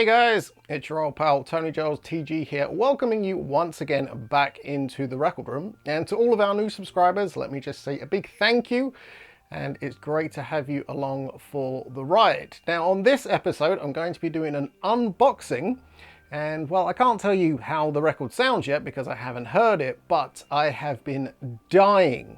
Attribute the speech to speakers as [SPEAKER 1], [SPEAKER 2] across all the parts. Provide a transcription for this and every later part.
[SPEAKER 1] Hey guys, it's your old pal Tony Giles TG here, welcoming you once again back into the record room. And to all of our new subscribers, let me just say a big thank you, and it's great to have you along for the ride. Now on this episode, I'm going to be doing an unboxing, and well, I can't tell you how the record sounds yet because I haven't heard it, but I have been dying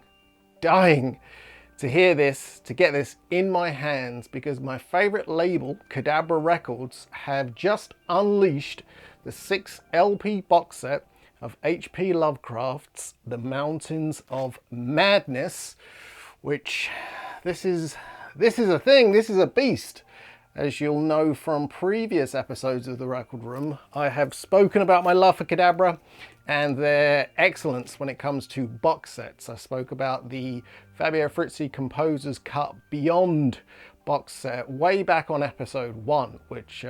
[SPEAKER 1] to hear this, to get this in my hands, because my favorite label, Cadabra Records, have just unleashed the 6 LP box set of H.P Lovecraft's The Mountains of Madness, which this is a thing, this is a beast. As you'll know from previous episodes of the Record Room, I have spoken about my love for Cadabra and their excellence when it comes to box sets. I spoke about the Fabio Frizzi Composer's Cut Beyond box set way back on episode 1, which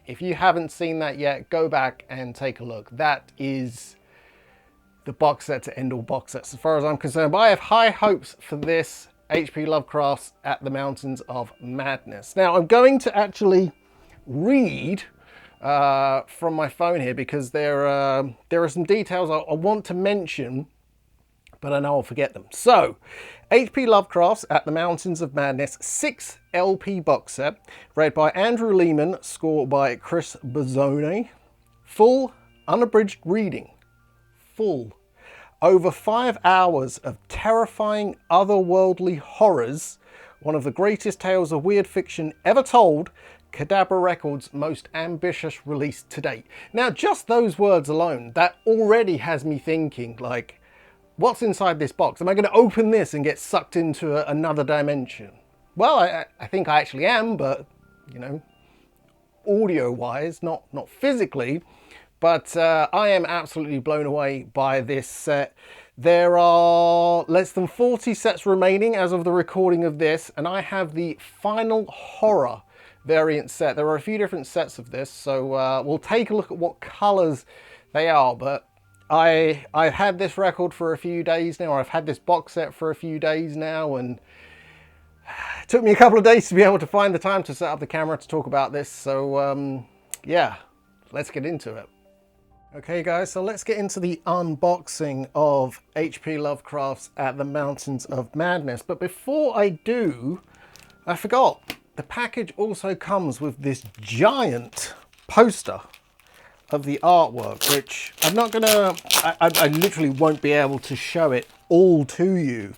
[SPEAKER 1] if you haven't seen that yet, go back and take a look. That is the box set to end all box sets as far as I'm concerned. But I have high hopes for this H.P Lovecraft's At the Mountains of Madness. Now I'm going to actually read from my phone here because there are some details I want to mention, but I know I'll forget them. So, H.P Lovecraft's At the Mountains of Madness 6 LP box set, read by Andrew Lehman, score by Chris Bozzone. Full, unabridged reading. Full. Over 5 hours of terrifying otherworldly horrors, one of the greatest tales of weird fiction ever told, Cadabra Records' most ambitious release to date. Now, just those words alone, that already has me thinking, like, what's inside this box? Am I going to open this and get sucked into another dimension? Well, I think I actually am, but, you know, audio-wise, not physically. But I am absolutely blown away by this set. There are less than 40 sets remaining as of the recording of this, and I have the final horror variant set. There are a few different sets of this, so we'll take a look at what colours they are. But I've had this record for a few days now, or I've had this box set for a few days now, and it took me a couple of days to be able to find the time to set up the camera to talk about this. So yeah, let's get into it. Okay guys, so let's get into the unboxing of H.P Lovecraft's At the Mountains of Madness. But before I do, I forgot, the package also comes with this giant poster of the artwork, which I'm not gonna, I literally won't be able to show it all to you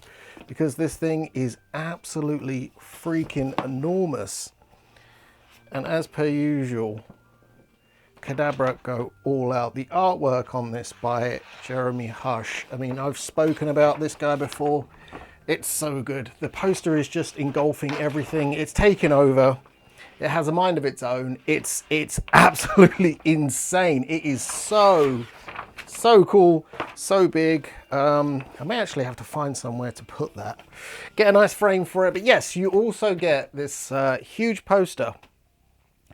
[SPEAKER 1] because this thing is absolutely freaking enormous. And as per usual, Cadabra go all out. The artwork on this by Jeremy Hush. I mean, I've spoken about this guy before. It's so good. The poster is just engulfing everything. It's taken over. It has a mind of its own. It's absolutely insane. It is so cool, so big. I may actually have to find somewhere to put that. Get a nice frame for it. But yes, you also get this huge poster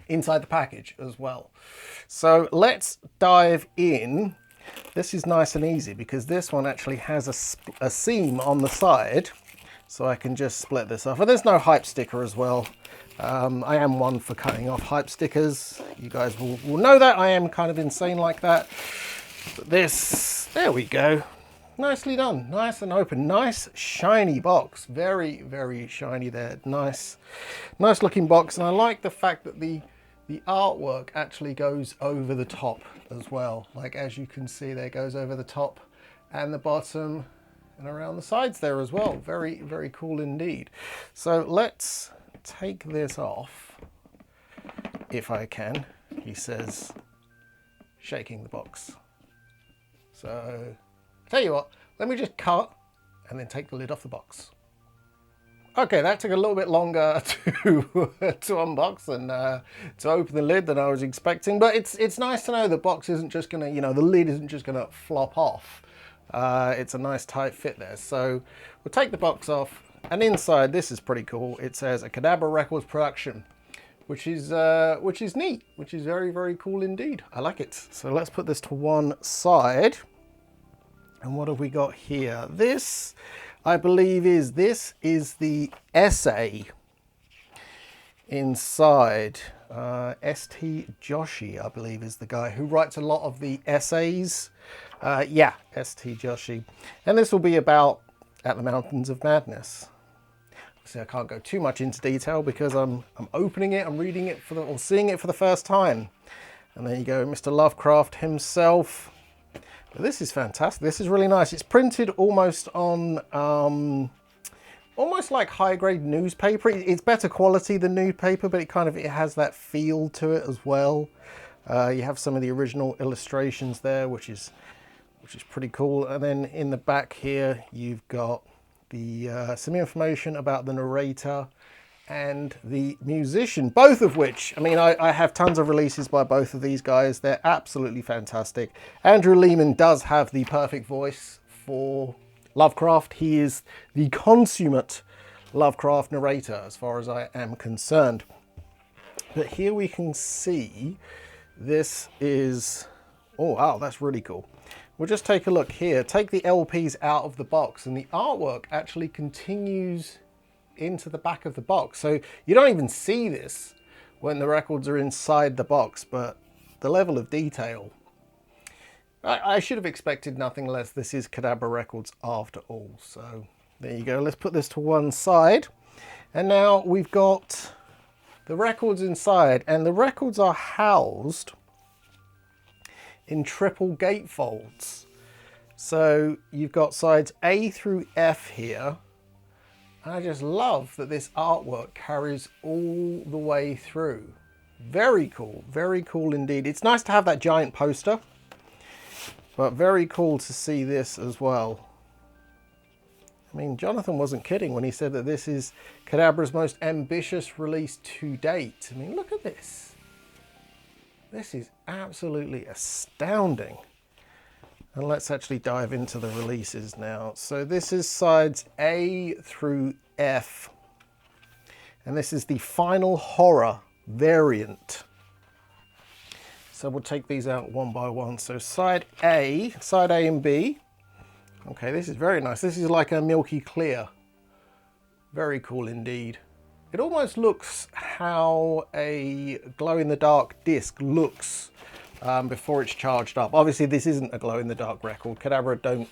[SPEAKER 1] inside the package as well. So let's dive in. This is nice and easy because this one actually has a seam on the side, so I can just split this off. And there's no hype sticker as well. I am one for cutting off hype stickers. You guys will know that. I am kind of insane like that. But this, there we go. Nicely done, nice and open, nice shiny box, very shiny there. Nice looking box, and I like the fact that the artwork actually goes over the top as well. Like, as you can see, there goes over the top and the bottom and around the sides there as well. Very cool indeed. So let's take this off, if I can, he says, shaking the box. So, tell you what, let me just cut and then take the lid off the box. Okay, that took a little bit longer to unbox and to open the lid than I was expecting, but it's nice to know the box isn't just gonna, you know, the lid isn't just gonna flop off. It's a nice tight fit there. So we'll take the box off, and inside, this is pretty cool. It says a Cadabra Records production, which is neat, which is very cool indeed. I like it. So let's put this to one side. And what have we got here? This, I believe, is the essay inside. S.T. Joshi, I believe, is the guy who writes a lot of the essays. Yeah, S.T. Joshi. And this will be about At the Mountains of Madness. See, I can't go too much into detail because I'm opening it, I'm reading it or seeing it for the first time. And there you go, Mr. Lovecraft himself. But this is fantastic. This is really nice. It's printed almost on, almost like high-grade newspaper. It's better quality than newspaper, but it has that feel to it as well. You have some of the original illustrations there, which is pretty cool. And then in the back here, you've got the some information about the narrator and the musician, both of which, I mean, I have tons of releases by both of these guys. They're absolutely fantastic. Andrew Lehman does have the perfect voice for Lovecraft. He is the consummate Lovecraft narrator as far as I am concerned. But here we can see this is, oh wow, that's really cool. We'll just take a look here, take the LPs out of the box, and the artwork actually continues into the back of the box. So you don't even see this when the records are inside the box, but the level of detail, I should have expected nothing less. This is Cadabra Records after all. So there you go. Let's put this to one side. And now we've got the records inside, and the records are housed in triple gatefolds. So you've got sides A through F here. And I just love that this artwork carries all the way through. Very cool indeed. It's nice to have that giant poster, but very cool to see this as well. I mean, Jonathan wasn't kidding when he said that this is Cadabra's most ambitious release to date. I mean, look at this. This is absolutely astounding. And let's actually dive into the releases now. So this is sides A through F. And this is the Final Horror variant. So we'll take these out one by one. So side A and B. Okay, this is very nice. This is like a milky clear. Very cool indeed. It almost looks how a glow-in-the-dark disc looks before it's charged up. Obviously, this isn't a glow-in-the-dark record. Cadabra I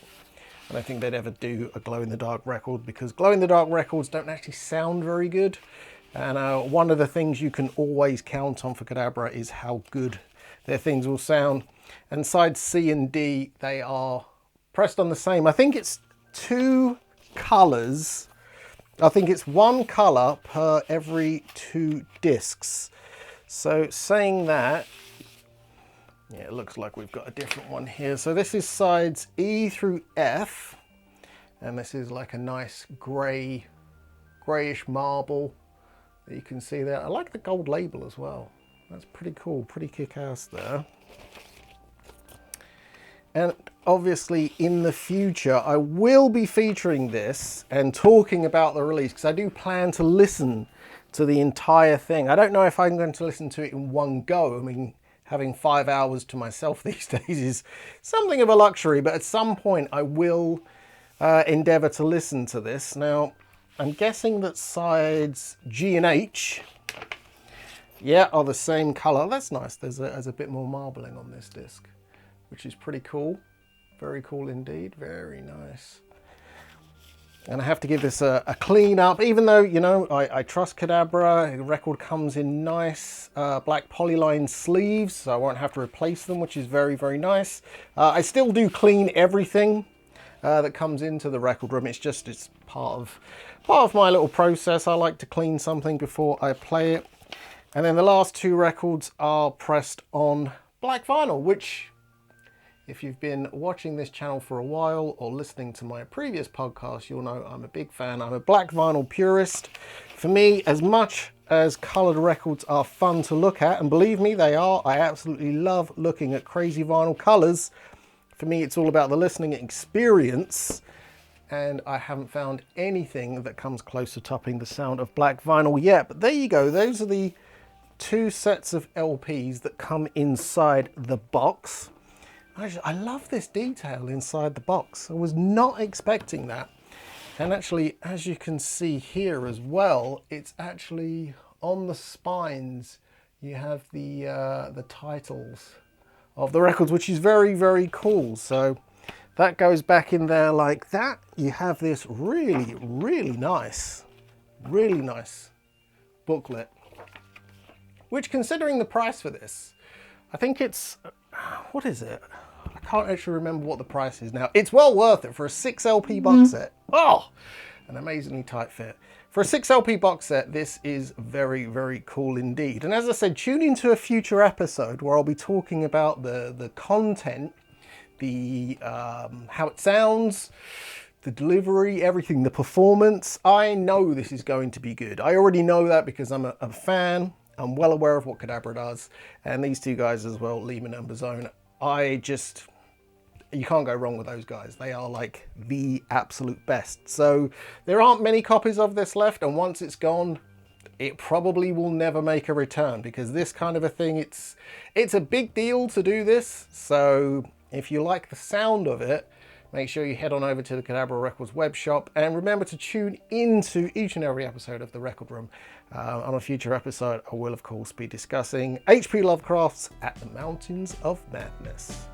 [SPEAKER 1] don't think they'd ever do a glow-in-the-dark record because glow-in-the-dark records don't actually sound very good. And one of the things you can always count on for Cadabra is how good their things will sound. And sides C and D, they are pressed on the same. I think it's two colours. I think it's one colour per every 2 discs. So saying that, yeah, it looks like we've got a different one here. So this is sides E through F, and this is like a nice greyish marble that you can see there. I like the gold label as well. That's pretty cool, pretty kick-ass there. And obviously in the future, I will be featuring this and talking about the release because I do plan to listen to the entire thing. I don't know if I'm going to listen to it in one go. I mean, having 5 hours to myself these days is something of a luxury, but at some point I will endeavour to listen to this. Now, I'm guessing that sides G and H, yeah, are the same colour. That's nice. There's a bit more marbling on this disc, which is pretty cool. Very cool indeed. Very nice. And I have to give this a clean up, even though, you know, I trust Cadabra. The record comes in nice black polyline sleeves, so I won't have to replace them, which is very, very nice. I still do clean everything that comes into the record room. It's part of my little process. I like to clean something before I play it. And then the last 2 records are pressed on black vinyl, which, if you've been watching this channel for a while or listening to my previous podcast, you'll know I'm a big fan. I'm a black vinyl purist. For me, as much as coloured records are fun to look at, and believe me, they are, I absolutely love looking at crazy vinyl colours. For me, it's all about the listening experience, and I haven't found anything that comes close to topping the sound of black vinyl yet. But there you go. Those are the 2 sets of LPs that come inside the box. I love this detail inside the box. I was not expecting that. And actually, as you can see here as well, it's actually on the spines you have the titles of the records, which is very, very cool. So that goes back in there like that. You have this really, really nice booklet, which, considering the price for this, I think it's, what is it? I can't actually remember what the price is now. It's well worth it for a 6 LP box set. Oh, an amazingly tight fit. For a 6 LP box set, this is very, very cool indeed. And as I said, tune into a future episode where I'll be talking about the content, the how it sounds, the delivery, everything, the performance. I know this is going to be good. I already know that because I'm a fan. I'm well aware of what Cadabra does, and these two guys as well, Lehman and Bazone. You can't go wrong with those guys. They are like the absolute best. So there aren't many copies of this left, and once it's gone, it probably will never make a return, because this kind of a thing, it's a big deal to do this. So if you like the sound of it, make sure you head on over to the Cadabra Records web shop, and remember to tune into each and every episode of The Record Room. On a future episode, I will of course be discussing H.P. Lovecraft's At the Mountains of Madness.